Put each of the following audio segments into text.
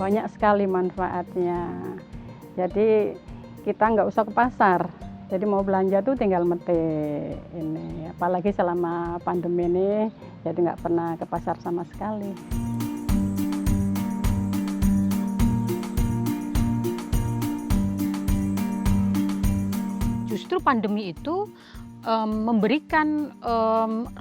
banyak sekali manfaatnya. Jadi kita nggak usah ke pasar. Jadi mau belanja tuh tinggal metik ini. Apalagi selama pandemi ini, jadi nggak pernah ke pasar sama sekali. Justru pandemi itu memberikan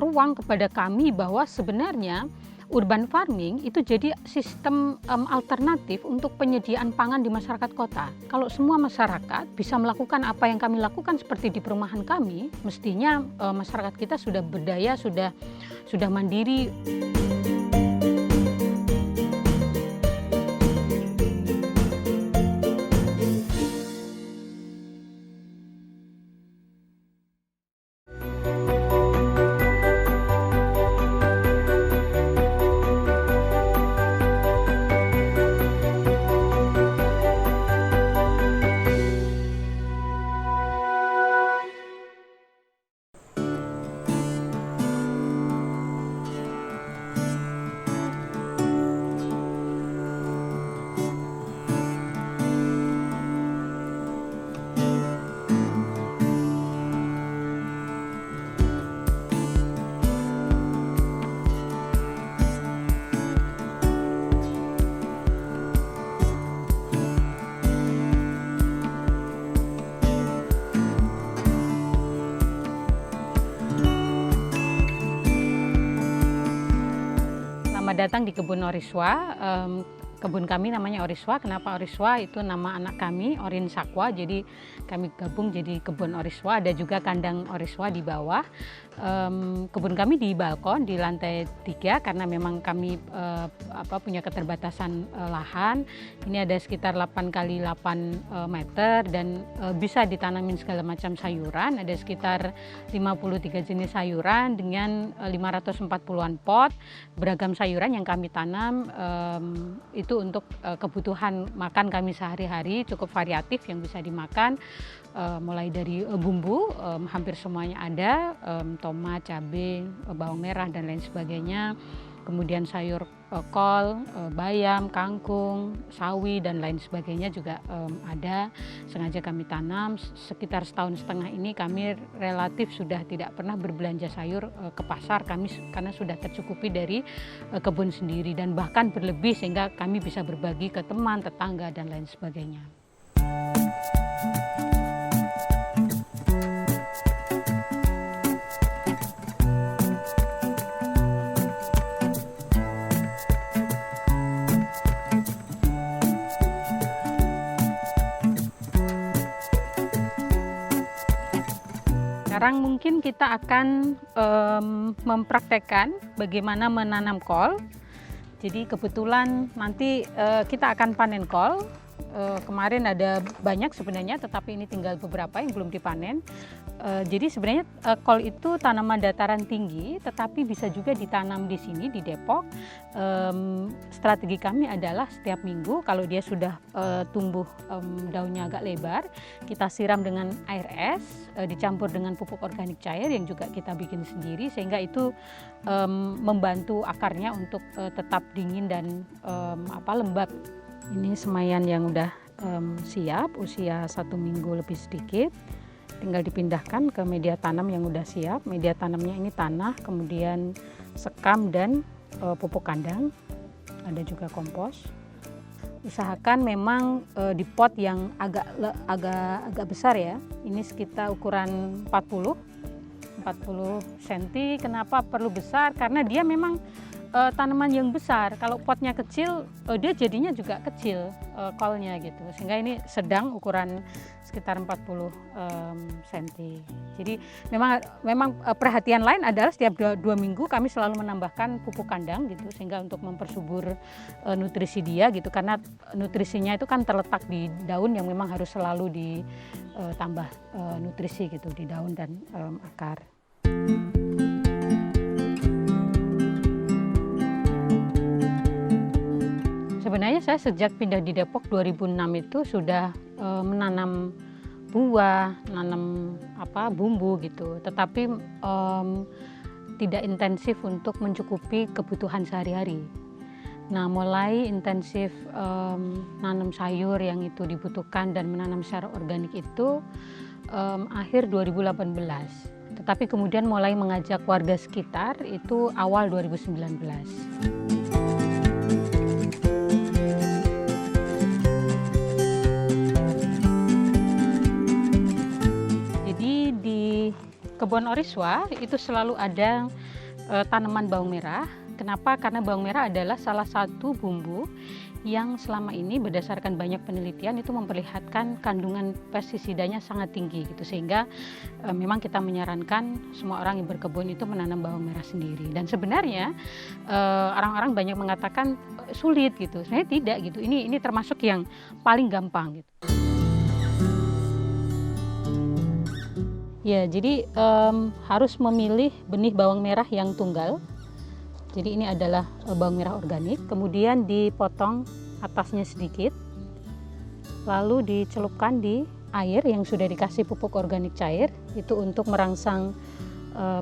ruang kepada kami bahwa sebenarnya urban farming itu jadi sistem alternatif untuk penyediaan pangan di masyarakat kota. Kalau semua masyarakat bisa melakukan apa yang kami lakukan seperti di perumahan kami, mestinya masyarakat kita sudah berdaya, sudah mandiri. Selamat datang di kebun Oriswa. Kebun kami namanya Oriswa. Kenapa Oriswa? Itu nama anak kami, Orin Sakwa. Jadi kami gabung jadi kebun Oriswa. Ada juga kandang Oriswa di bawah. Kebun kami di balkon di lantai 3 karena memang kami punya keterbatasan lahan. Ini ada sekitar 8 kali 8 meter dan bisa ditanamin segala macam sayuran. Ada sekitar 53 jenis sayuran dengan 540-an pot. Beragam sayuran yang kami tanam itu untuk kebutuhan makan kami sehari-hari, cukup variatif yang bisa dimakan. Mulai dari bumbu, hampir semuanya ada, tomat, cabai, bawang merah dan lain sebagainya. Kemudian sayur kol, bayam, kangkung, sawi dan lain sebagainya juga ada. Sengaja kami tanam. Sekitar setahun setengah ini kami relatif sudah tidak pernah berbelanja sayur ke pasar karena sudah tercukupi dari kebun sendiri dan bahkan berlebih sehingga kami bisa berbagi ke teman, tetangga dan lain sebagainya. Sekarang mungkin kita akan mempraktekkan bagaimana menanam kol. Jadi kebetulan nanti kita akan panen kol. Kemarin ada banyak sebenarnya, tetapi ini tinggal beberapa yang belum dipanen. Jadi sebenarnya kol itu tanaman dataran tinggi, tetapi bisa juga ditanam di sini di Depok. Strategi kami adalah setiap minggu kalau dia sudah tumbuh daunnya agak lebar, kita siram dengan air es, dicampur dengan pupuk organik cair yang juga kita bikin sendiri, sehingga itu membantu akarnya untuk tetap dingin dan lembab. Ini semaian yang udah siap, usia 1 minggu lebih sedikit. Tinggal dipindahkan ke media tanam yang udah siap. Media tanamnya ini tanah, kemudian sekam dan pupuk kandang. Ada juga kompos. Usahakan memang di pot yang agak besar ya. Ini sekitar ukuran 40 cm. Kenapa perlu besar? Karena dia memang tanaman yang besar. Kalau potnya kecil, dia jadinya juga kecil kolnya gitu. Sehingga ini sedang ukuran sekitar 40 cm. Jadi memang perhatian lain adalah setiap 2 minggu kami selalu menambahkan pupuk kandang gitu, sehingga untuk mempersubur nutrisi dia gitu. Karena nutrisinya itu kan terletak di daun yang memang harus selalu ditambah nutrisi gitu di daun dan akar. Sebenarnya saya sejak pindah di Depok 2006 itu sudah menanam buah, nanam bumbu gitu, tetapi tidak intensif untuk mencukupi kebutuhan sehari-hari. Nah, mulai intensif nanam sayur yang itu dibutuhkan dan menanam secara organik itu akhir 2018. Tetapi kemudian mulai mengajak warga sekitar itu awal 2019. Jadi di kebun Oriswa itu selalu ada tanaman bawang merah. Kenapa? Karena bawang merah adalah salah satu bumbu yang selama ini berdasarkan banyak penelitian itu memperlihatkan kandungan pestisidanya sangat tinggi gitu, sehingga memang kita menyarankan semua orang yang berkebun itu menanam bawang merah sendiri. Dan sebenarnya orang-orang banyak mengatakan sulit gitu, sebenarnya tidak gitu. Ini termasuk yang paling gampang gitu. Ya, jadi harus memilih benih bawang merah yang tunggal. Jadi ini adalah bawang merah organik, kemudian dipotong atasnya sedikit, lalu dicelupkan di air yang sudah dikasih pupuk organik cair, itu untuk merangsang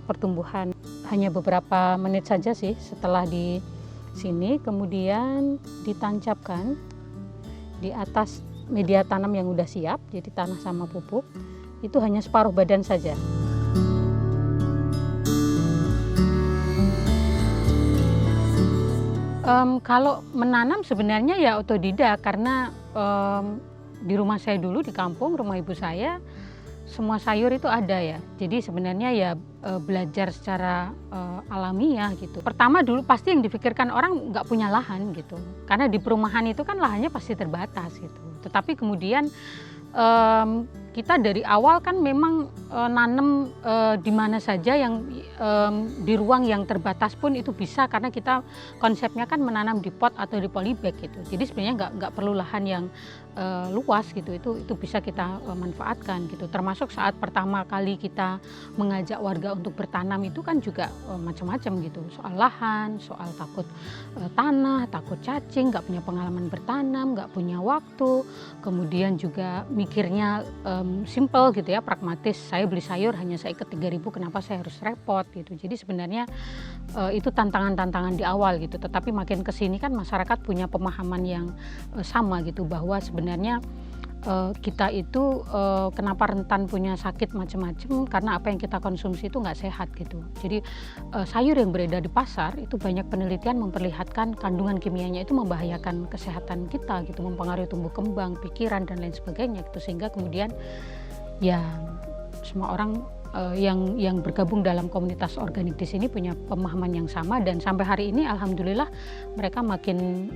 pertumbuhan. Hanya beberapa menit saja sih setelah di sini, kemudian ditancapkan di atas media tanam yang udah siap, jadi tanah sama pupuk, itu hanya separuh badan saja. Kalau menanam sebenarnya ya otodidak, karena di rumah saya dulu di kampung, rumah ibu saya, semua sayur itu ada ya. Jadi sebenarnya ya belajar secara alamiah gitu. Pertama dulu pasti yang dipikirkan orang nggak punya lahan gitu, karena di perumahan itu kan lahannya pasti terbatas gitu. Tetapi kemudian kita dari awal kan memang nanam di mana saja yang di ruang yang terbatas pun itu bisa, karena kita konsepnya kan menanam di pot atau di polybag gitu. Jadi sebenarnya nggak perlu lahan yang luas gitu, itu bisa kita manfaatkan gitu. Termasuk saat pertama kali kita mengajak warga untuk bertanam itu kan juga macam-macam gitu, soal lahan, soal takut tanah, takut cacing, nggak punya pengalaman bertanam, nggak punya waktu, kemudian juga mikirnya simple gitu ya, pragmatis. Saya beli sayur hanya saya ikat 3.000, kenapa saya harus repot gitu. Jadi sebenarnya itu tantangan-tantangan di awal gitu. Tetapi makin kesini kan masyarakat punya pemahaman yang sama gitu, bahwa sebenarnya kita itu kenapa rentan punya sakit macam-macam, karena apa yang kita konsumsi itu nggak sehat gitu. Jadi sayur yang beredar di pasar itu banyak penelitian memperlihatkan kandungan kimianya itu membahayakan kesehatan kita gitu, mempengaruhi tumbuh kembang, pikiran dan lain sebagainya gitu. Sehingga kemudian ya semua orang yang bergabung dalam komunitas organik di sini punya pemahaman yang sama, dan sampai hari ini alhamdulillah mereka makin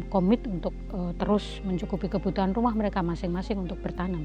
komit untuk terus mencukupi kebutuhan rumah mereka masing-masing untuk bertanam.